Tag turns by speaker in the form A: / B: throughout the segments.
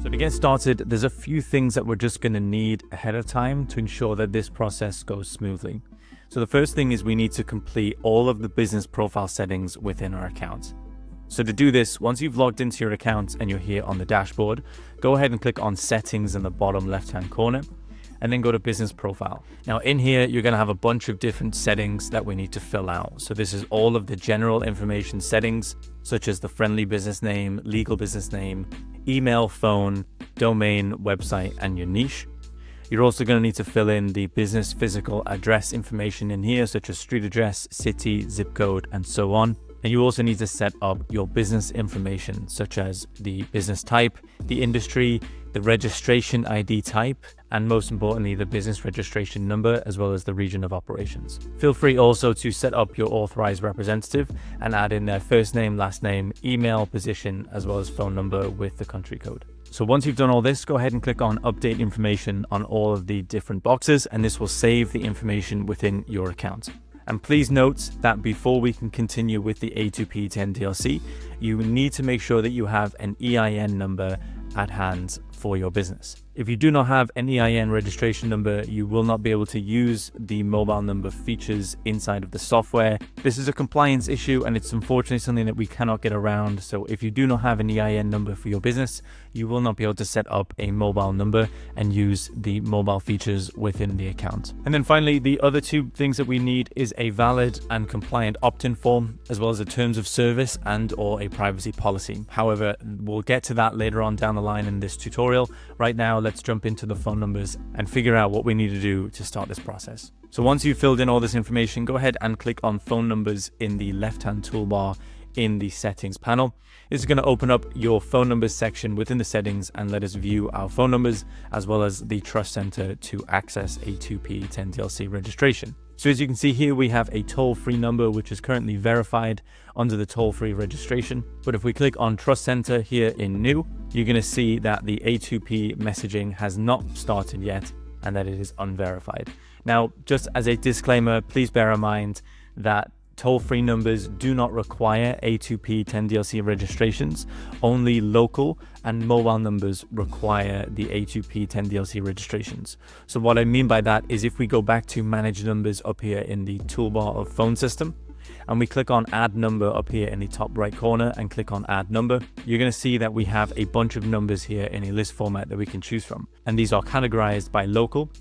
A: So to get started, there's a few things that we're just going to need ahead of time to ensure that this process goes smoothly. So the first thing is we need to complete all of the business profile settings within our account. So to do this, once you've logged into your account and you're here on the dashboard, go ahead and click on settings in the bottom left-hand corner and then go to business profile. Now in here, you're going to have a bunch of different settings that we need to fill out. So this is all of the general information settings, such as the friendly business name, legal business name, email, phone, domain, website, and your niche. You're also going to need to fill in the business physical address information in here, such as street address, city, zip code, and so on. And you also need to set up your business information, such as the business type, the industry, the registration ID type, and most importantly, the business registration number, as well as the region of operations. Feel free also to set up your authorized representative and add in their first name, last name, email, position, as well as phone number with the country code. So once you've done all this, go ahead and click on update information on all of the different boxes, and this will save the information within your account. And please note that before we can continue with the A2P 10 DLC, you need to make sure that you have an EIN number at hand for your business. If you do not have an EIN registration number, you will not be able to use the mobile number features inside of the software. This is a compliance issue and it's unfortunately something that we cannot get around. So if you do not have an EIN number for your business, you will not be able to set up a mobile number and use the mobile features within the account. And then finally, the other two things that we need is a valid and compliant opt-in form, as well as a terms of service and or a privacy policy. However, we'll get to that later on down the line in this tutorial. Right now, let's jump into the phone numbers and figure out what we need to do to start this process. So once you've filled in all this information, go ahead and click on phone numbers in the left-hand toolbar in the settings panel. This is going to open up your phone numbers section within the settings and let us view our phone numbers as well as the Trust Center to access A2P 10 DLC registration. So as you can see here, we have a toll-free number, which is currently verified under the toll-free registration. But if we click on Trust Center here in new, you're going to see that the A2P messaging has not started yet and that it is unverified. Now, just as a disclaimer, please bear in mind that toll-free numbers do not require A2P 10 DLC registrations. Only local and mobile numbers require the A2P 10 DLC registrations. So what I mean by that is if we go back to manage numbers up here in the toolbar of phone system, and we click on add number up here in the top right corner and click on add number, you're going to see that we have a bunch of numbers here in a list format that we can choose from. And these are categorized by local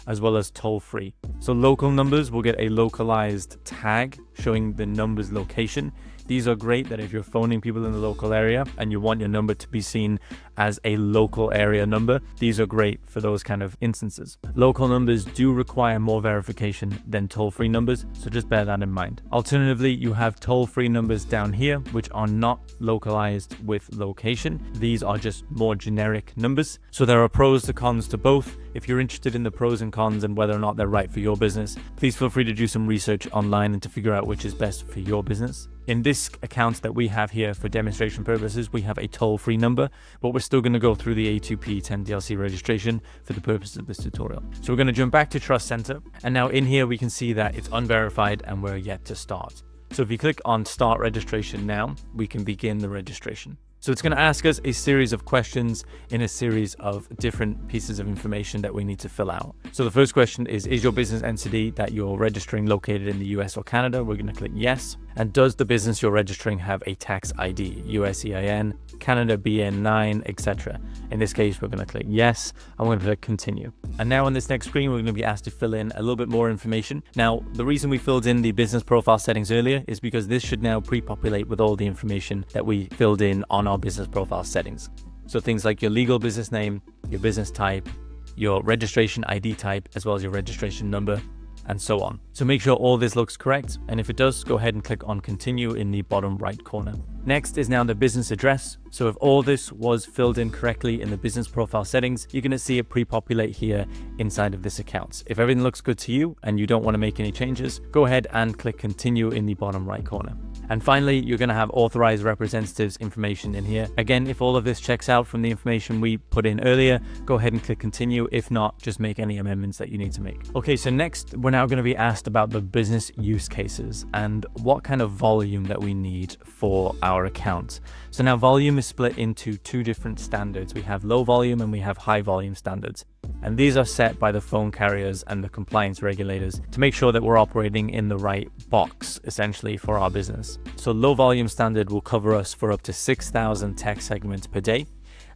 A: as well as toll-free. So local numbers will get a localized tag showing the number's location. These are great that if you're phoning people in the local area and you want your number to be seen as a local area number, these are great for those kind of instances. Local numbers do require more verification than toll-free numbers, so just bear that in mind. Alternatively, you have toll-free numbers down here, which are not localized with location. These are just more generic numbers. So there are pros and cons to both. If you're interested in the pros and cons and whether or not they're right for your business, please feel free to do some research online and to figure out which is best for your business. In this account that we have here for demonstration purposes, we have a toll-free number, but we're still going to go through the A2P 10 DLC registration for the purpose of this tutorial. So we're going to jump back to Trust Center, and now in here we can see that it's unverified and we're yet to start. So if you click on Start Registration Now, we can begin the registration. So it's going to ask us a series of questions in a series of different pieces of information that we need to fill out. So the first question is your business entity that you're registering located in the US or Canada? We're going to click yes. And does the business you're registering have a tax ID, US EIN, Canada BN9, etc.? In this case, we're going to click yes. I'm going to click continue. And now on this next screen, we're going to be asked to fill in a little bit more information. Now, the reason we filled in the business profile settings earlier is because this should now pre-populate with all the information that we filled in on our business profile settings. So things like your legal business name, your business type, your registration ID type, as well as your registration number, and so on. So make sure all this looks correct, and if it does, go ahead and click on continue in the bottom right corner. Next is now the business address. So if all this was filled in correctly in the business profile settings, you're going to see it pre-populate here inside of this account. If everything looks good to you and you don't want to make any changes, go ahead and click continue in the bottom right corner. And finally, you're going to have authorized representatives information in here. Again, if all of this checks out from the information we put in earlier, go ahead and click continue. If not, just make any amendments that you need to make. Okay, so next we're now going to be asked about the business use cases and what kind of volume that we need for our account. So now volume is split into two different standards. We have low volume and we have high volume standards. And these are set by the phone carriers and the compliance regulators to make sure that we're operating in the right box, essentially, for our business. So low volume standard will cover us for up to 6,000 text segments per day,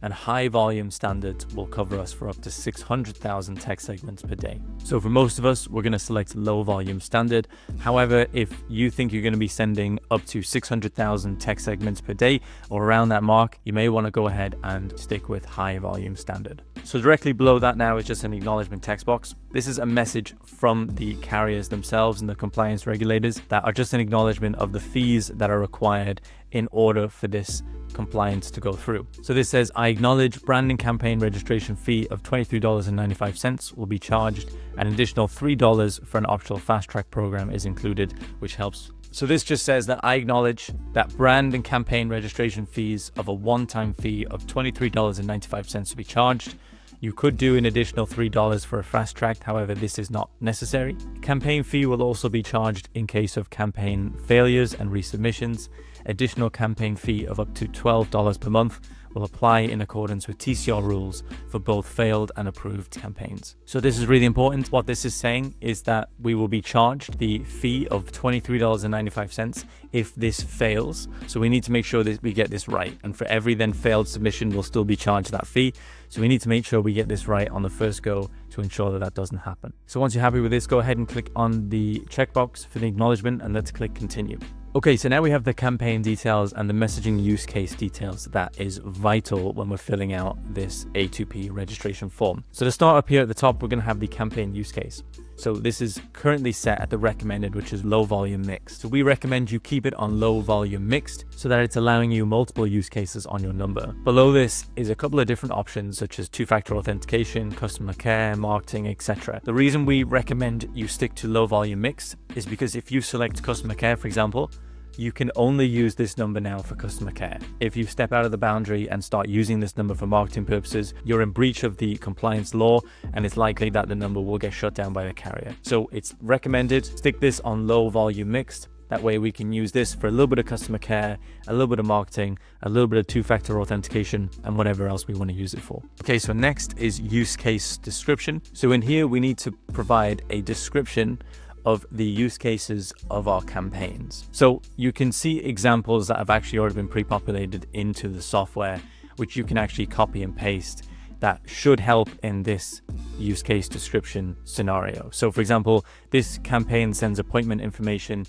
A: and high volume standard will cover us for up to 600,000 text segments per day. So for most of us, we're going to select low volume standard. However, if you think you're going to be sending up to 600,000 text segments per day or around that mark, you may want to go ahead and stick with high volume standard. So directly below that now is just an acknowledgement text box. This is a message from the carriers themselves and the compliance regulators that are just an acknowledgement of the fees that are required in order for this compliance to go through. So this says, I acknowledge branding campaign registration fee of $23.95 will be charged. An additional $3 for an optional fast track program is included, which helps. So this just says that I acknowledge that brand and campaign registration fees of a one-time fee of $23.95 to be charged. You could do an additional $3 for a fast track, however, this is not necessary. Campaign fee will also be charged in case of campaign failures and resubmissions. Additional campaign fee of up to $12 per month will apply in accordance with TCR rules for both failed and approved campaigns. So this is really important. What this is saying is that we will be charged the fee of $23.95 if this fails. So we need to make sure that we get this right. And for every then failed submission, we'll still be charged that fee. So we need to make sure we get this right on the first go to ensure that that doesn't happen. So once you're happy with this, go ahead and click on the checkbox for the acknowledgement and let's click continue. Okay, so now we have the campaign details and the messaging use case details that is vital when we're filling out this A2P registration form. So to start up here at the top, we're going to have the campaign use case. So this is currently set at the recommended, which is low volume mixed. So we recommend you keep it on low volume mixed so that it's allowing you multiple use cases on your number. Below this is a couple of different options such as two-factor authentication, customer care, marketing, etc. The reason we recommend you stick to low volume mixed is because if you select customer care, for example, you can only use this number now for customer care. If you step out of the boundary and start using this number for marketing purposes, you're in breach of the compliance law and it's likely that the number will get shut down by the carrier. So it's recommended, stick this on low volume mixed. That way we can use this for a little bit of customer care, a little bit of marketing, a little bit of two-factor authentication, and whatever else we want to use it for. Okay, so next is use case description. So in here, we need to provide a description of the use cases of our campaigns. So you can see examples that have actually already been pre-populated into the software, which you can actually copy and paste that should help in this use case description scenario. So for example, this campaign sends appointment information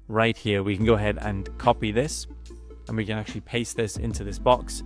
A: right here. We can go ahead and copy this and we can actually paste this into this box.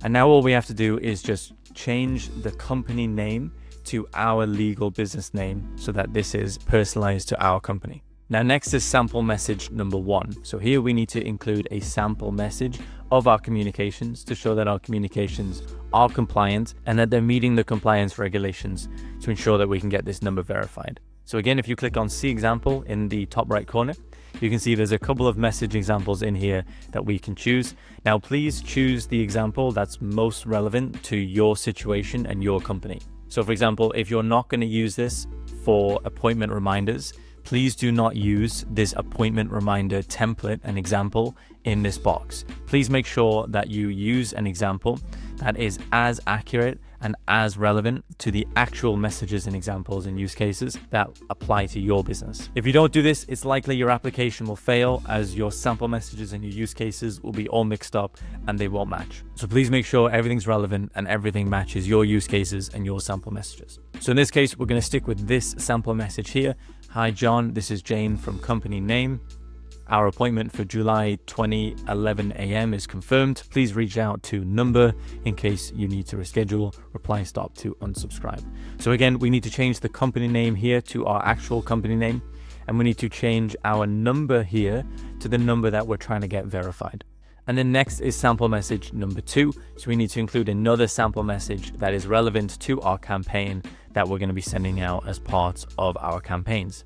A: And now all we have to do is just change the company name to our legal business name so that this is personalized to our company. Now next is sample message number 1. So here we need to include a sample message of our communications to show that our communications are compliant and that they're meeting the compliance regulations to ensure that we can get this number verified. So again, if you click on See Example in the top right corner, you can see there's a couple of message examples in here that we can choose. Now please choose the example that's most relevant to your situation and your company. So for example, if you're not going to use this for appointment reminders, please do not use this appointment reminder template and example in this box. Please make sure that you use an example that is as accurate and as relevant to the actual messages and examples and use cases that apply to your business. If you don't do this, it's likely your application will fail as your sample messages and your use cases will be all mixed up and they won't match. So please make sure everything's relevant and everything matches your use cases and your sample messages. So in this case, we're going to stick with this sample message here. Hi John, this is Jane from company name. Our appointment for July 11 a.m. is confirmed. Please reach out to number in case you need to reschedule, reply stop to unsubscribe. So again, we need to change the company name here to our actual company name, and we need to change our number here to the number that we're trying to get verified. And then next is sample message number 2. So we need to include another sample message that is relevant to our campaign that we're going to be sending out as part of our campaigns.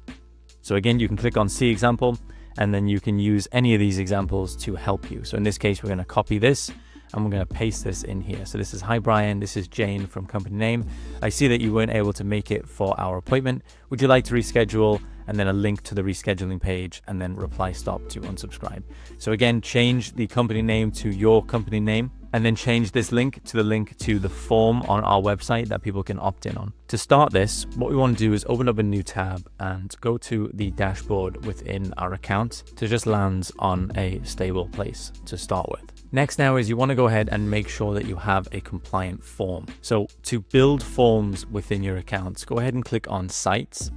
A: So again, you can click on See Example, and then you can use any of these examples to help you. So in this case, we're going to copy this and we're going to paste this in here. So this is, hi Brian, this is Jane from company name. I see that you weren't able to make it for our appointment. Would you like to reschedule? And then a link to the rescheduling page, and then reply stop to unsubscribe. So again, change the company name to your company name, and then change this link to the link to the form on our website that people can opt in on. To start this, what we want to do is open up a new tab and go to the dashboard within our account to just land on a stable place to start with. Next now is you want to go ahead and make sure that you have a compliant form. So to build forms within your accounts, go ahead and click on Sites,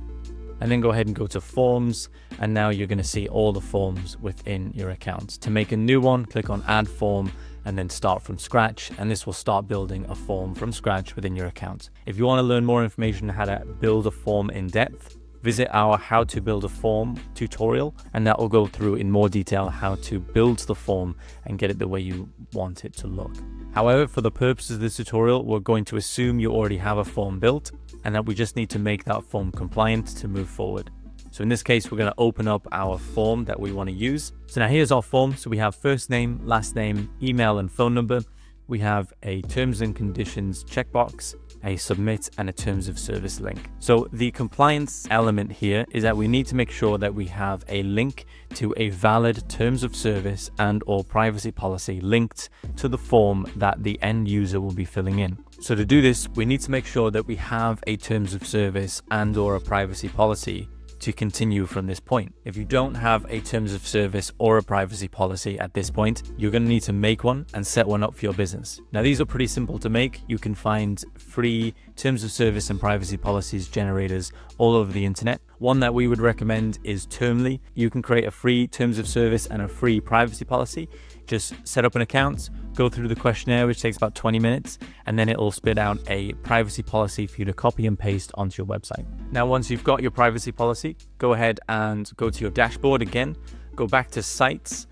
A: and then go ahead and go to Forms, and now you're going to see all the forms within your account. To make a new one, click on Add Form, and then start from scratch, and this will start building a form from scratch within your account. If you want to learn more information on how to build a form in depth, visit our How to Build a Form tutorial, and that will go through in more detail how to build the form and get it the way you want it to look. However, for the purposes of this tutorial, we're going to assume you already have a form built and that we just need to make that form compliant to move forward. So in this case, we're going to open up our form that we want to use. So now here's our form. So we have first name, last name, email and phone number. We have a terms and conditions checkbox, a submit, and a terms of service link. So the compliance element here is that we need to make sure that we have a link to a valid terms of service and or privacy policy linked to the form that the end user will be filling in. So to do this, we need to make sure that we have a terms of service and or a privacy policy to continue from this point. If you don't have a terms of service or a privacy policy at this point, you're going to need to make one and set one up for your business. Now, these are pretty simple to make. You can find free terms of service and privacy policies generators all over the internet. One that we would recommend is Termly. You can create a free terms of service and a free privacy policy. Just set up an account, go through the questionnaire, which takes about 20 minutes, and then it'll spit out a privacy policy for you to copy and paste onto your website. Now, once you've got your privacy policy, go ahead and go to your dashboard again, go back to Sites,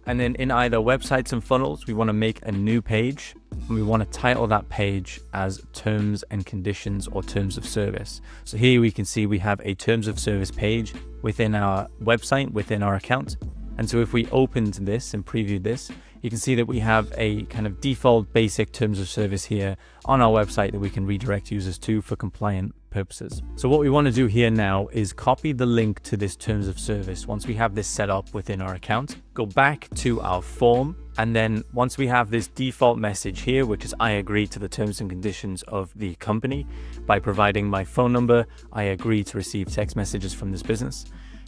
A: and then in either Websites and Funnels, we want to make a new page, and we want to title that page as Terms and Conditions or Terms of Service. So here we can see we have a Terms of Service page within our website, within our account. And so if we opened this and previewed this, you can see that we have a kind of default basic terms of service here on our website that we can redirect users to for compliant purposes. So what we want to do here now is copy the link to this terms of service. Once we have this set up within our account, go back to our form. And then once we have this default message here, which is I agree to the terms and conditions of the company by providing my phone number, I agree to receive text messages from this business.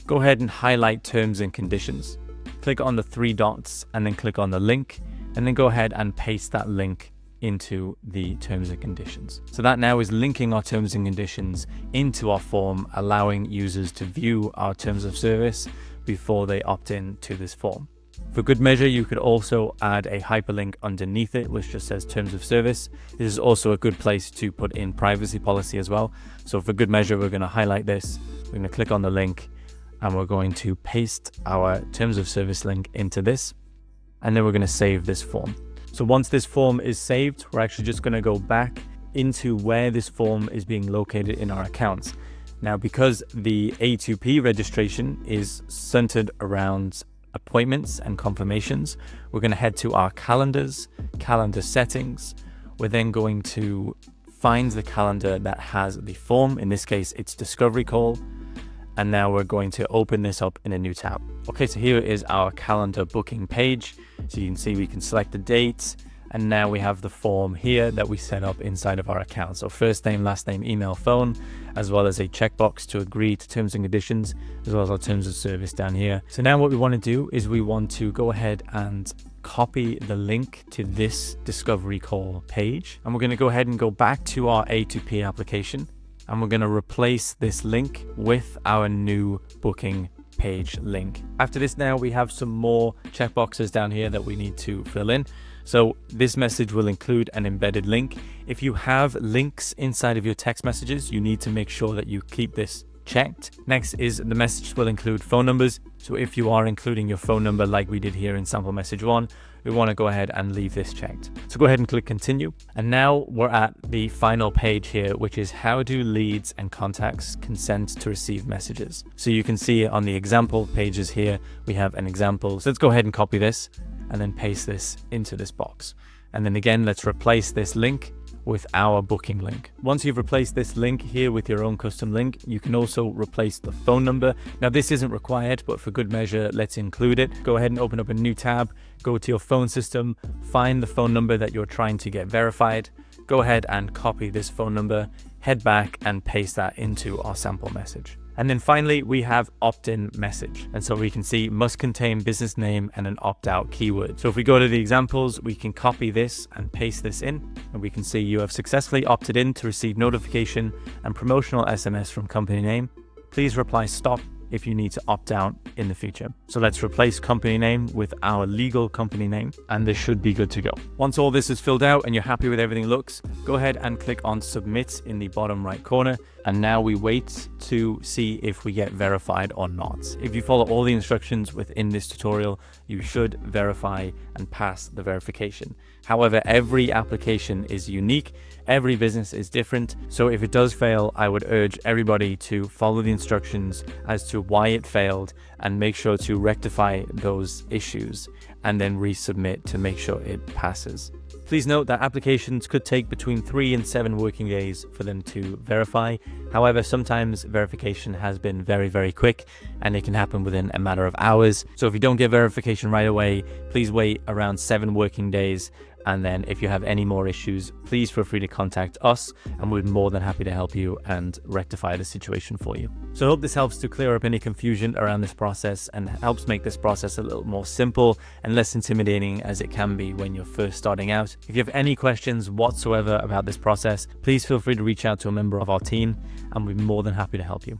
A: Go ahead and highlight terms and conditions. Click on the three dots and then click on the link, and then go ahead and paste that link into the terms and conditions. So that now is linking our terms and conditions into our form, allowing users to view our terms of service before they opt in to this form. For good measure, you could also add a hyperlink underneath it, which just says terms of service. This is also a good place to put in privacy policy as well. So for good measure, we're going to highlight this. We're going to click on the link, and we're going to paste our terms of service link into this, and then we're going to save this form. So once this form is saved, we're actually just going to go back into where this form is being located in our accounts. Now, because the A2P registration is centered around appointments and confirmations, we're going to head to our calendars, calendar settings. We're then going to find the calendar that has the form. In this case, it's discovery call. And now we're going to open this up in a new tab. Okay, so here is our calendar booking page. So you can see we can select the dates, and now we have the form here that we set up inside of our account. So first name, last name, email, phone, as well as a checkbox to agree to terms and conditions, as well as our terms of service down here. So now what we want to do is we want to go ahead and copy the link to this discovery call page. And we're going to go ahead and go back to our A2P application. And we're going to replace this link with our new booking page link. After this, now we have some more checkboxes down here that we need to fill in. So this message will include an embedded link. If you have links inside of your text messages, you need to make sure that you keep this checked. Next is the message will include phone numbers. So if you are including your phone number like we did here in sample message 1, we want to go ahead and leave this checked. So go ahead and click continue. And now we're at the final page here, which is how do leads and contacts consent to receive messages. So you can see on the example pages here, we have an example. So let's go ahead and copy this and then paste this into this box. And then again, let's replace this link with our booking link. Once you've replaced this link here with your own custom link, you can also replace the phone number. Now this isn't required, but for good measure, let's include it. Go ahead and open up a new tab, go to your phone system, find the phone number that you're trying to get verified. Go ahead and copy this phone number, head back and paste that into our sample message. And then finally, we have opt-in message. And so we can see must contain business name and an opt-out keyword. So if we go to the examples, we can copy this and paste this in, and we can see you have successfully opted in to receive notification and promotional SMS from company name. Please reply stop if you need to opt out in the future. So let's replace company name with our legal company name, and this should be good to go. Once all this is filled out and you're happy with everything looks, go ahead and click on submit in the bottom right corner. And now we wait to see if we get verified or not. If you follow all the instructions within this tutorial, you should verify and pass the verification. However, every application is unique. Every business is different. So if it does fail, I would urge everybody to follow the instructions as to why it failed and make sure to rectify those issues and then resubmit to make sure it passes. Please note that applications could take between 3 and 7 working days for them to verify. However, sometimes verification has been very, very quick and it can happen within a matter of hours. So if you don't get verification right away, please wait around 7 working days. And then if you have any more issues, please feel free to contact us and we're more than happy to help you and rectify the situation for you. So I hope this helps to clear up any confusion around this process and helps make this process a little more simple and less intimidating as it can be when you're first starting out. If you have any questions whatsoever about this process, please feel free to reach out to a member of our team and we're more than happy to help you.